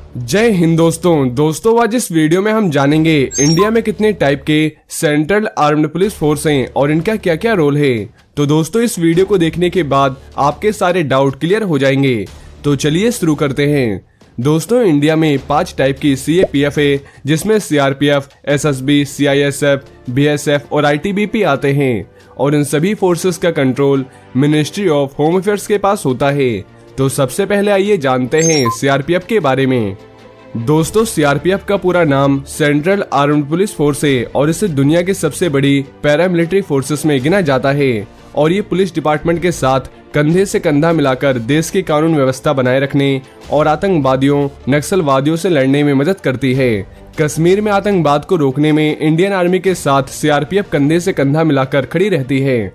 जय हिंद दोस्तों आज इस वीडियो में हम जानेंगे इंडिया में कितने टाइप के सेंट्रल आर्म्ड पुलिस फोर्स हैं और इनका क्या क्या रोल है। तो दोस्तों इस वीडियो को देखने के बाद आपके सारे डाउट क्लियर हो जाएंगे। तो चलिए शुरू करते हैं। दोस्तों इंडिया में 5 टाइप की CAPF है, जिसमें CRPF, SSB, CISF, BSF और ITBP आते हैं और इन सभी फोर्सेस का control ministry of home affairs के पास होता है। तो सबसे पहले आइए जानते हैं CRPF के बारे में। दोस्तों CRPF का पूरा नाम सेंट्रल आर्म्ड पुलिस फोर्स है और इसे दुनिया की सबसे बड़ी पैरामिलिट्री फोर्सेस में गिना जाता है और ये पुलिस डिपार्टमेंट के साथ कंधे से कंधा मिलाकर देश की कानून व्यवस्था बनाए रखने और आतंकवादियों नक्सलवादियों से लड़ने में मदद करती है। कश्मीर में आतंकवाद को रोकने में इंडियन आर्मी के साथ CRPF कंधे से कंधा मिलाकर खड़ी रहती है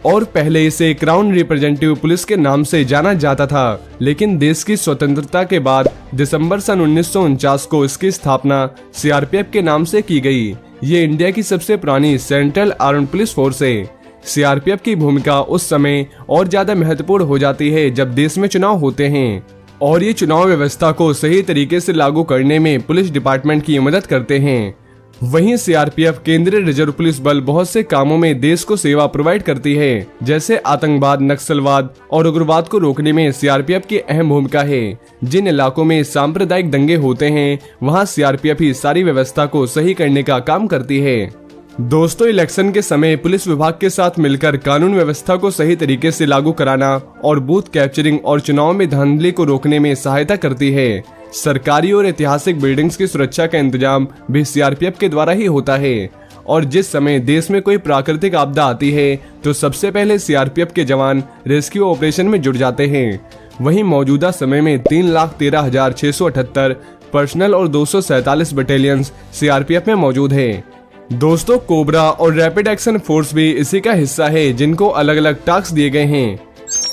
और पहले इसे क्राउन रिप्रेजेंटेटिव पुलिस के नाम से जाना जाता था, लेकिन देश की स्वतंत्रता के बाद दिसंबर सन 1949 को इसकी स्थापना CRPF के नाम से की गई। ये इंडिया की सबसे पुरानी सेंट्रल आर्म्ड पुलिस फोर्स है। CRPF की भूमिका उस समय और ज्यादा महत्वपूर्ण हो जाती है जब देश में चुनाव होते हैं और ये चुनाव व्यवस्था को सही तरीके से लागू करने में पुलिस डिपार्टमेंट की मदद करते हैं। वहीं CRPF केंद्रीय रिजर्व पुलिस बल बहुत से कामों में देश को सेवा प्रोवाइड करती है, जैसे आतंकवाद, नक्सलवाद और उग्रवाद को रोकने में CRPF की अहम भूमिका है। जिन इलाकों में सांप्रदायिक दंगे होते हैं वहां CRPF ही सारी व्यवस्था को सही करने का काम करती है। दोस्तों इलेक्शन के समय पुलिस विभाग के साथ मिलकर कानून व्यवस्था को सही तरीके से लागू कराना और बूथ कैप्चरिंग और चुनाव में धांधली को रोकने में सहायता करती है। सरकारी और ऐतिहासिक बिल्डिंग्स की सुरक्षा का इंतजाम भी CRPF के द्वारा ही होता है और जिस समय देश में कोई प्राकृतिक आपदा आती है तो सबसे पहले CRPF के जवान रेस्क्यू ऑपरेशन में जुट जाते हैं। वहीं मौजूदा समय में 3,13,678 पर्सनल और 247 बटालियंस CRPF में मौजूद है। दोस्तों कोबरा और रैपिड एक्शन फोर्स भी इसी का हिस्सा है, जिनको अलग अलग टास्क दिए गए हैं।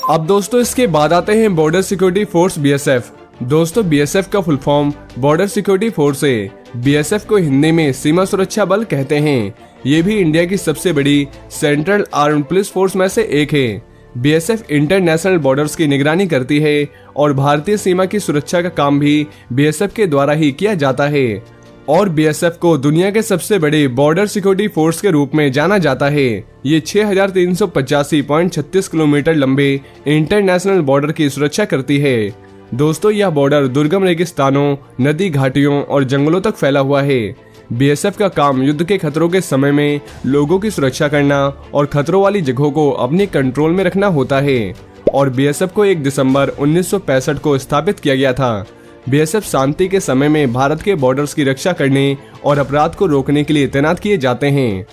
अब दोस्तों इसके बाद आते हैं बॉर्डर सिक्योरिटी फोर्स BSF। दोस्तों BSF का full form border security force है। BSF को हिंदी में सीमा सुरक्षा बल कहते हैं। ये भी इंडिया की सबसे बड़ी सेंट्रल आर्म्ड पुलिस फोर्स में से एक है। BSF इंटरनेशनल बॉर्डर्स की निगरानी करती है और भारतीय सीमा की सुरक्षा का काम भी BSF के द्वारा ही किया जाता है और BSF को दुनिया के सबसे बड़े बॉर्डर सिक्योरिटी फोर्स के रूप में जाना जाता है। ये 6,385.36 किलोमीटर लंबे इंटरनेशनल बॉर्डर की सुरक्षा करती है। दोस्तों यह बॉर्डर दुर्गम रेगिस्तानों, नदी घाटियों और जंगलों तक फैला हुआ है। BSF का काम युद्ध के खतरों के समय में लोगों की सुरक्षा करना और खतरों वाली जगहों को अपने कंट्रोल में रखना होता है और BSF को 1 दिसंबर 1965 को स्थापित किया गया था। BSF शांति के समय में भारत के बॉर्डर्स की रक्षा करने और अपराध को रोकने के लिए तैनात किए जाते हैं।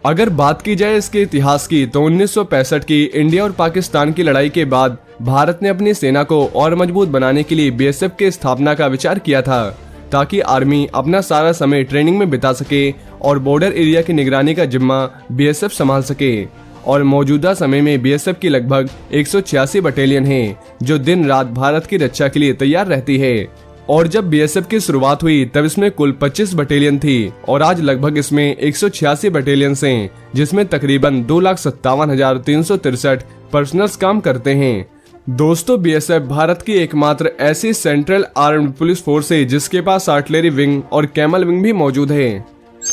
अगर बात की जाए इसके इतिहास की तो 1965 की इंडिया और पाकिस्तान की लड़ाई के बाद भारत ने अपनी सेना को और मजबूत बनाने के लिए BSF की स्थापना का विचार किया था, ताकि आर्मी अपना सारा समय ट्रेनिंग में बिता सके और बॉर्डर एरिया की निगरानी का जिम्मा BSF संभाल सके। और मौजूदा समय में BSF की लगभग 186 बटालियन है, जो दिन रात भारत की रक्षा के लिए तैयार रहती है। और जब BSF की शुरुआत हुई तब इसमें कुल 25 बटालियन थी और आज लगभग इसमें 186 बटालियन हैं, जिसमें तकरीबन 2,57,363 पर्सनल्स काम करते हैं। दोस्तों BSF भारत की एकमात्र ऐसी सेंट्रल आर्म्ड पुलिस फोर्स है जिसके पास आर्टिलरी विंग और कैमल विंग भी मौजूद है।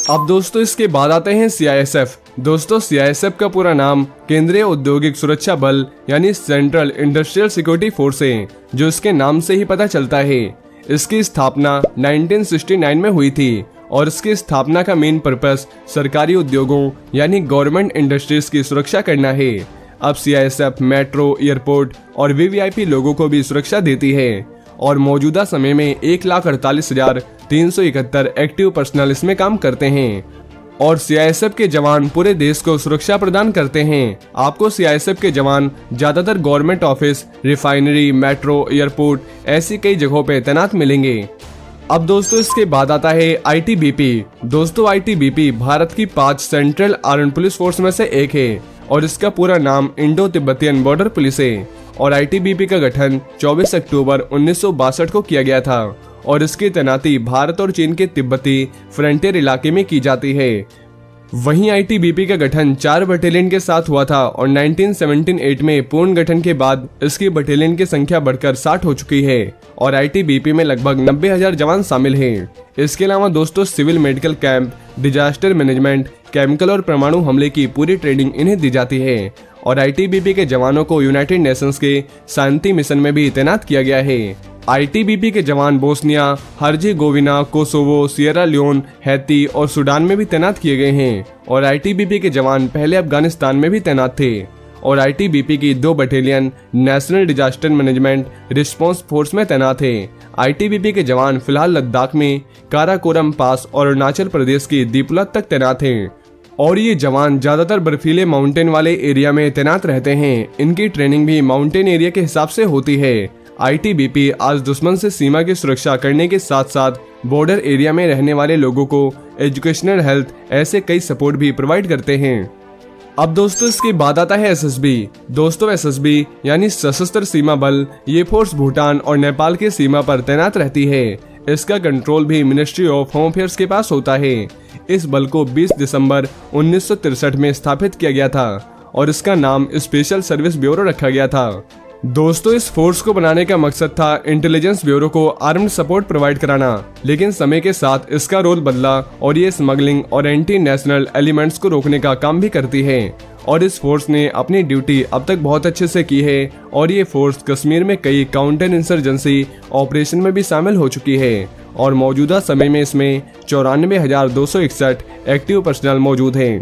अब दोस्तों इसके बाद आते हैं CISF। दोस्तों CISF का पूरा नाम केंद्रीय औद्योगिक सुरक्षा बल यानी सेंट्रल इंडस्ट्रियल सिक्योरिटी फोर्स है, जो इसके नाम से ही पता चलता है। इसकी स्थापना 1969 में हुई थी और इसकी स्थापना का मेन पर्पस सरकारी उद्योगों यानी गवर्नमेंट इंडस्ट्रीज की सुरक्षा करना है। अब CISF मेट्रो, एयरपोर्ट और VVIP लोगों को भी सुरक्षा देती है और मौजूदा समय में 1,48,371 एक्टिव पर्सनल इसमें काम करते हैं और CISF के जवान पूरे देश को सुरक्षा प्रदान करते हैं। आपको CISF के जवान ज्यादातर government office, refinery, metro, airport ऐसी कई जगहों पे तैनात मिलेंगे। अब दोस्तों इसके बाद आता है ITBP। दोस्तों ITBP भारत की 5 सेंट्रल आर्म्ड पुलिस फोर्स में से एक है और इसका पूरा नाम इंडो तिब्बतियन बॉर्डर पुलिस है और ITBP का गठन 24 अक्टूबर 1962 को किया गया था और इसकी तैनाती भारत और चीन के तिब्बती फ्रंटियर इलाके में की जाती है। वहीं आईटीबीपी का गठन 4 बटालियन के साथ हुआ था और 1978 में पूर्ण गठन के बाद इसकी बटालियन की संख्या बढ़कर 60 हो चुकी है और आईटीबीपी में लगभग 90,000 जवान शामिल हैं। इसके अलावा दोस्तों civil medical camp, disaster management, chemical और परमाणु हमले की पूरी ट्रेनिंग इन्हें दी जाती है और आईटीबीपी के जवानों को यूनाइटेड नेशंस के शांति मिशन में भी तैनात किया गया है। आईटीबीपी के जवान Bosnia, Herzegovina, Kosovo, Sierra Leone, Haiti और सूडान में भी तैनात किए गए हैं और आईटीबीपी के जवान पहले अफगानिस्तान में भी तैनात थे और आईटीबीपी की 2 battalion national disaster management response force में तैनात है। आईटीबीपी के जवान फिलहाल लद्दाख में काराकोरम पास और अरुणाचल प्रदेश की दीपला तक तैनात हैं और ये जवान ज्यादातर बर्फीले माउंटेन वाले एरिया में तैनात रहते हैं। इनकी ट्रेनिंग भी माउंटेन एरिया के हिसाब से होती है। आईटीबीपी आज दुश्मन से सीमा की सुरक्षा करने के साथ साथ बॉर्डर एरिया में रहने वाले लोगों को एजुकेशनल, हेल्थ ऐसे कई सपोर्ट भी प्रोवाइड करते हैं। अब दोस्तों इसके बाद आता है एसएसबी। दोस्तों एसएसबी यानी सशस्त्र सीमा बल, ये फोर्स भूटान और नेपाल की सीमा पर तैनात रहती है। इसका कंट्रोल भी मिनिस्ट्री ऑफ होम अफेयर्स के पास होता है। इस बल को 20 दिसंबर 1963 में स्थापित किया गया था और इसका नाम स्पेशल सर्विस ब्यूरो रखा गया था। दोस्तों इस फोर्स को बनाने का मकसद था इंटेलिजेंस ब्यूरो को आर्म्ड सपोर्ट प्रोवाइड कराना, लेकिन समय के साथ इसका रोल बदला और ये स्मगलिंग और एंटी नेशनल एलिमेंट्स को रोकने का काम भी करती है और इस फोर्स ने अपनी ड्यूटी अब तक बहुत अच्छे से की है और ये फोर्स कश्मीर में कई काउंटर इंसर्जेंसी ऑपरेशन में भी शामिल हो चुकी है और मौजूदा समय में इसमें 94,261 एक्टिव पर्सनल मौजूद हैं।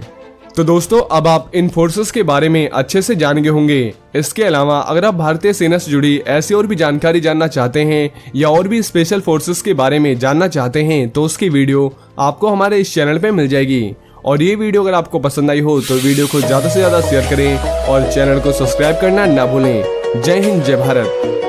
तो दोस्तों अब आप इन फोर्सेस के बारे में अच्छे से जान गए होंगे। इसके अलावा अगर आप भारतीय सेना से जुड़ी ऐसी और भी जानकारी जानना चाहते हैं या और भी स्पेशल फोर्सेस के बारे में जानना चाहते हैं तो उसकी वीडियो आपको हमारे इस चैनल पे मिल जाएगी और ये वीडियो अगर आपको पसंद आई हो तो वीडियो को ज्यादा से ज्यादा शेयर करें और चैनल को सब्सक्राइब करना ना भूलें। जय हिंद, जय भारत।